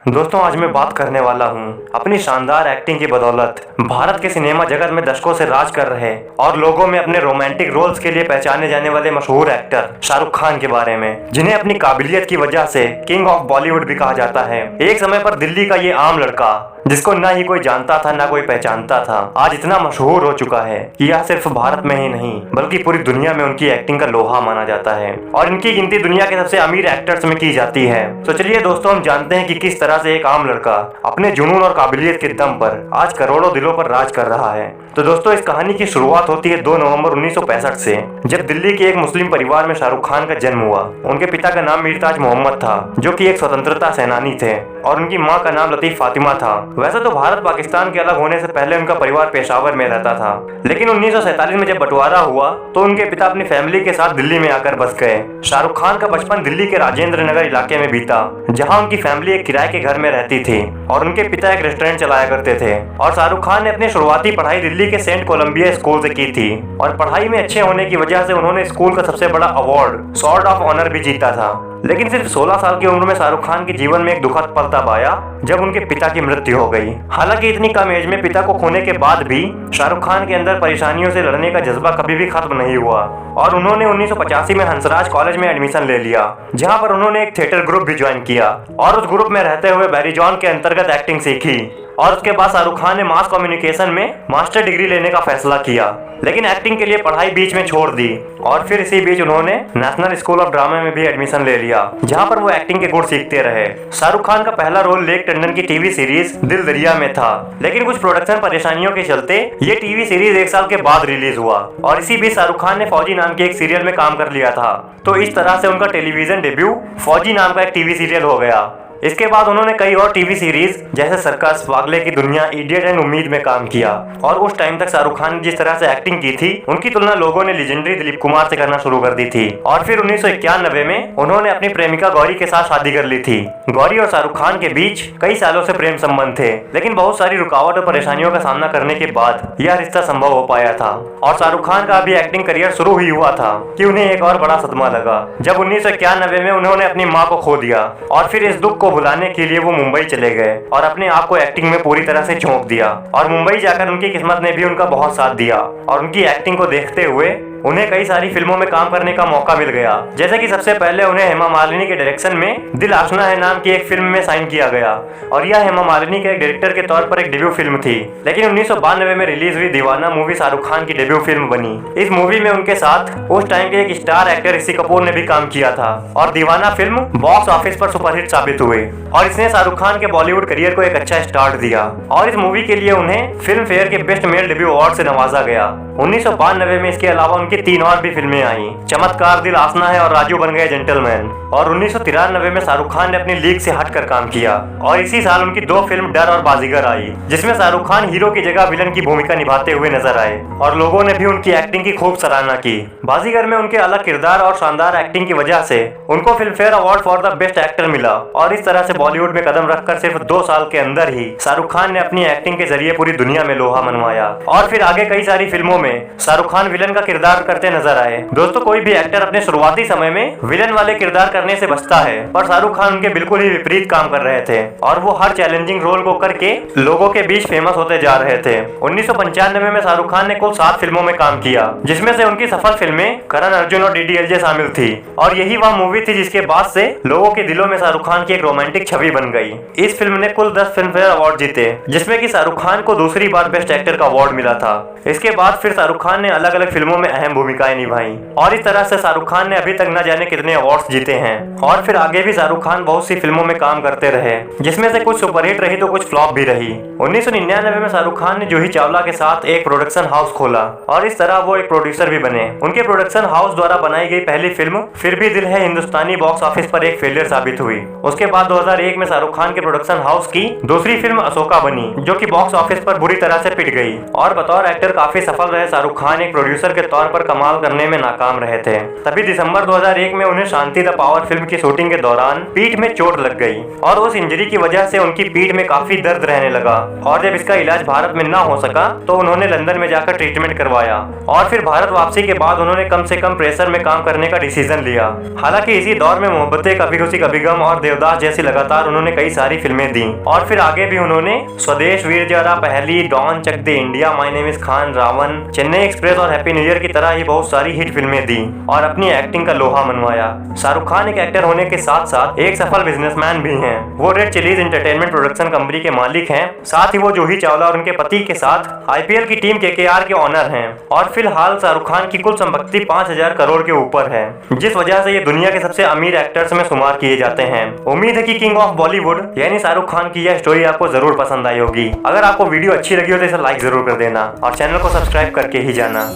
दोस्तों आज मैं बात करने वाला हूँ अपनी शानदार एक्टिंग की बदौलत भारत के सिनेमा जगत में दशकों से राज कर रहे और लोगों में अपने रोमांटिक रोल्स के लिए पहचाने जाने वाले मशहूर एक्टर शाहरुख खान के बारे में, जिन्हें अपनी काबिलियत की वजह से किंग ऑफ बॉलीवुड भी कहा जाता है। एक समय पर दिल्ली का ये आम लड़का जिसको ना ही कोई जानता था ना कोई पहचानता था, आज इतना मशहूर हो चुका है कि यह सिर्फ भारत में ही नहीं बल्कि पूरी दुनिया में उनकी एक्टिंग का लोहा माना जाता है और इनकी गिनती दुनिया के सबसे अमीर एक्टर्स में की जाती है। तो चलिए दोस्तों, हम जानते हैं कि किस तरह से एक आम लड़का अपने जुनून और काबिलियत के दम पर आज करोड़ों दिलों पर राज कर रहा है। तो दोस्तों, इस कहानी की शुरुआत होती है 2 नवंबर 1965 से, जब दिल्ली के एक मुस्लिम परिवार में शाहरुख खान का जन्म हुआ। उनके पिता का नाम मीरताज मोहम्मद था, जो कि एक स्वतंत्रता सेनानी थे, और उनकी मां का नाम लतीफ फातिमा था। वैसे तो भारत पाकिस्तान के अलग होने से पहले उनका परिवार पेशावर में रहता था, लेकिन 1947 में जब बंटवारा हुआ तो उनके पिता अपनी फैमिली के साथ दिल्ली में आकर बस गए। शाहरुख खान का बचपन दिल्ली के राजेंद्र नगर इलाके में बीता, जहां उनकी फैमिली एक किराए के घर में रहती थी और उनके पिता एक रेस्टोरेंट चलाया करते थे। और शाहरुख खान ने अपनी शुरुआती पढ़ाई दिल्ली के सेंट कोलंबिया स्कूल से की थी और पढ़ाई में अच्छे होने की वजह से उन्होंने स्कूल का सबसे बड़ा अवार्ड स्वॉर्ड ऑफ ऑनर भी जीता था। लेकिन सिर्फ 16 साल की उम्र में शाहरुख खान के जीवन में एक दुखद पल तब आया जब उनके पिता की मृत्यु हो गई। हालांकि इतनी कम एज में पिता को खोने के बाद भी शाहरुख खान के अंदर परेशानियों से लड़ने का जज्बा कभी भी खत्म नहीं हुआ और उन्होंने 1985 में हंसराज कॉलेज में एडमिशन ले लिया, जहां पर उन्होंने एक थिएटर ग्रुप भी ज्वाइन किया और उस ग्रुप में रहते हुए बैरी जॉन के अंतर्गत एक्टिंग सीखी। और उसके बाद शाहरुख खान ने मास कम्युनिकेशन में मास्टर डिग्री लेने का फैसला किया, लेकिन एक्टिंग के लिए पढ़ाई बीच में छोड़ दी और फिर इसी बीच उन्होंने नेशनल स्कूल ऑफ ड्रामा में भी एडमिशन ले लिया, जहां पर वो एक्टिंग के गुण सीखते रहे। शाहरुख खान का पहला रोल लेक टंडन की टीवी सीरीज दिल दरिया में था, लेकिन कुछ प्रोडक्शन परेशानियों के चलते ये टीवी सीरीज 1 साल के बाद रिलीज हुआ और इसी बीच शाहरुख खान ने फौजी नाम के एक सीरियल में काम कर लिया था। तो इस तरह से उनका टेलीविजन डेब्यू फौजी नाम का एक टीवी सीरियल हो गया। इसके बाद उन्होंने कई और टीवी सीरीज जैसे सर्कस, पागले की दुनिया, इडियट एंड उम्मीद में काम किया और उस टाइम तक शाहरुख खान ने जिस तरह से एक्टिंग की थी उनकी तुलना लोगों ने लेजेंडरी दिलीप कुमार से करना शुरू कर दी थी। और फिर 1991 में उन्होंने अपनी प्रेमिका गौरी के साथ शादी कर ली थी। गौरी और शाहरुख खान के बीच कई सालों से प्रेम संबंध थे, लेकिन बहुत सारी रुकावट और परेशानियों का सामना करने के बाद यह रिश्ता संभव हो पाया था और शाहरुख खान का अभी एक्टिंग करियर शुरू ही हुआ था कि उन्हें एक और बड़ा सदमा लगा जब 1991 में उन्होंने अपनी माँ को खो दिया। और फिर इस दुख को भुलाने के लिए वो मुंबई चले गए और अपने आप को एक्टिंग में पूरी तरह से झोंक दिया और मुंबई जाकर उनकी किस्मत ने भी उनका बहुत साथ दिया और उनकी एक्टिंग को देखते हुए उन्हें कई सारी फिल्मों में काम करने का मौका मिल गया। जैसे कि सबसे पहले उन्हें हेमा मालिनी के डायरेक्शन में दिल आशना है नाम की एक फिल्म में साइन किया गया और यह हेमा मालिनी के एक डायरेक्टर के तौर पर एक डेब्यू फिल्म थी। लेकिन 1992 में रिलीज हुई दीवाना मूवी शाहरुख खान की डेब्यू फिल्म बनी। इस मूवी में उनके साथ उस टाइम के एक स्टार एक्टर ऋषि कपूर ने भी काम किया था और दीवाना फिल्म बॉक्स ऑफिस पर सुपरहिट साबित हुई और इसने शाहरुख खान के बॉलीवुड करियर को एक अच्छा स्टार्ट दिया और इस मूवी के लिए उन्हें फिल्म फेयर के बेस्ट मेल डेब्यू अवार्ड से नवाजा गया। 1992 में इसके अलावा उनकी 3 और भी फिल्में आई, चमत्कार, दिल आसना है और राजू बन गए जेंटलमैन। और 1993 में शाहरुख खान ने अपनी लीग से हटकर काम किया और इसी साल उनकी 2 फिल्म डर और बाजीगर आई, जिसमें शाहरुख खान हीरो की जगह विलन की भूमिका निभाते हुए नजर आए और लोगों ने भी उनकी एक्टिंग की खूब सराहना की। बाजीगर में उनके अलग किरदार और शानदार एक्टिंग की वजह से उनको film fair award for the best actor मिला और इस तरह से बॉलीवुड में कदम रखकर सिर्फ 2 साल के अंदर ही शाहरुख खान ने अपनी एक्टिंग के जरिए पूरी दुनिया में लोहा मनवाया और फिर आगे कई सारी फिल्मों में शाहरुख खान विलन का किरदार करते नजर आए। दोस्तों, कोई भी एक्टर अपने शुरुआती समय में विलन वाले किरदार करने से बचता है, पर शाहरुख खान उनके बिल्कुल ही विपरीत काम कर रहे थे और वो हर चैलेंजिंग रोल को करके लोगों के बीच फेमस होते जा रहे थे। 1995 में शाहरुख खान ने कुल 7 फिल्मों में काम किया, जिसमें से उनकी सफल फिल्में करण अर्जुन और डीडीएलजे शामिल थी और यही वह मूवी थी जिसके बाद से लोगों के दिलों में शाहरुख खान की एक रोमांटिक छवि बन गई। इस फिल्म ने कुल 10 फिल्म फेयर अवार्ड जीते, जिसमें कि शाहरुख खान को दूसरी बार बेस्ट एक्टर का अवार्ड मिला था। इसके बाद फिर शाहरुख खान ने अलग अलग फिल्मों में अहम भूमिकाएं निभाई और इस तरह से शाहरुख खान ने अभी तक न जाने कितने अवार्ड्स जीते हैं और फिर आगे भी शाहरुख खान बहुत सी फिल्मों में काम करते रहे, जिसमें से कुछ सुपरहिट रही तो कुछ फ्लॉप भी रही। 1999 में शाहरुख खान ने जूही चावला के साथ एक प्रोडक्शन हाउस खोला और इस तरह वो एक प्रोड्यूसर भी बने। उनके प्रोडक्शन हाउस द्वारा बनाई गई पहली फिल्म फिर भी दिल है हिंदुस्तानी बॉक्स ऑफिस पर एक फेलियर साबित हुई। उसके बाद 2001 में शाहरुख खान के प्रोडक्शन हाउस की दूसरी फिल्म अशोका बनी, जो कि बॉक्स ऑफिस पर बुरी तरह से पिट गई और बतौर एक्टर काफी सफल रहे शाहरुख खान एक प्रोड्यूसर के तौर पर कमाल करने में नाकाम रहे थे। तभी दिसंबर 2001 में उन्हें शांति द पावर फिल्म की शूटिंग के दौरान पीठ में चोट लग गई और उस इंजरी की वजह से उनकी पीठ में काफी दर्द रहने लगा और जब इसका इलाज भारत में ना हो सका तो उन्होंने लंदन में जाकर ट्रीटमेंट करवाया और फिर भारत वापसी के बाद उन्होंने कम से कम प्रेशर में काम करने का डिसीजन लिया। हालांकि इसी दौर में मोहब्बतें, कभी खुशी कभी गम और देवदास जैसी लगातार उन्होंने कई सारी फिल्में दी और फिर आगे भी उन्होंने स्वदेश, Veer Zaara, Paheli, Don, Chak De India, my name is Khan, Ravan, Chennai express और हैप्पी न्यू ईयर की तरह ही बहुत सारी हिट फिल्में दी और अपनी एक्टिंग का लोहा मनवाया। शाहरुख खान एक एक्टर होने के साथ साथ एक सफल बिजनेसमैन भी हैं। वो red chillies entertainment production company के मालिक हैं। साथ ही वो जूही चावला और उनके पति के साथ आईपीएल की टीम केकेआर के ऑनर हैं और फिलहाल शाहरुख खान की कुल संपत्ति 5,000 करोड़ के ऊपर है, जिस वजह से ये दुनिया के सबसे अमीर एक्टर्स में शुमार किए जाते हैं। उम्मीद है कि किंग ऑफ बॉलीवुड यानी शाहरुख खान की यह स्टोरी आपको जरूर पसंद आई होगी। अगर आपको वीडियो अच्छी लगी हो तो इसे लाइक जरूर कर देना और चैनल को सब्सक्राइब करके ही जाना।